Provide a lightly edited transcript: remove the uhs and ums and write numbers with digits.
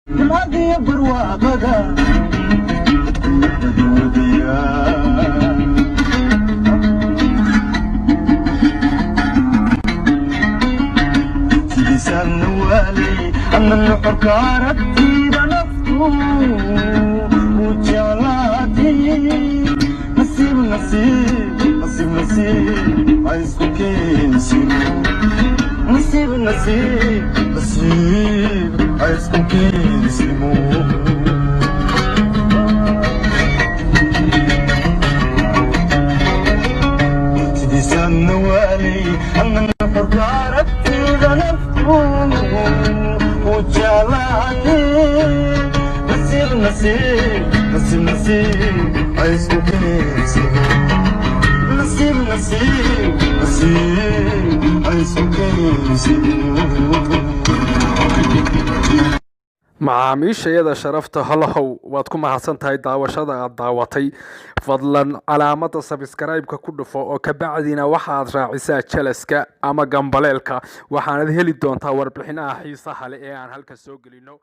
هذه برواقة لسان والي أن الحرك عرفتي بنفسه وجعلاتي نسيب نسيب نسيب نسيب عايزكم كنسيب نسيب نسيب نسيب عايزكم كنسيب لسان والي أن الحرك عرفتي بنفسه وجعلاتي نسيب نسيب نسيب نسيب عايزكم كنسيب نسيب نسيب نسيب عايزكم كنسيب macaamiishayada sharafta halahow waad ku mahadsan tahay daawashada aad daawatay fadlan calaamada subscribe-ka ku dhufo oo ka bacdina waxaad raacisaa jalaska ama gambaleelka waxaanad heli doontaa warbixinaha xiisaha leh ee aan halka soo gelino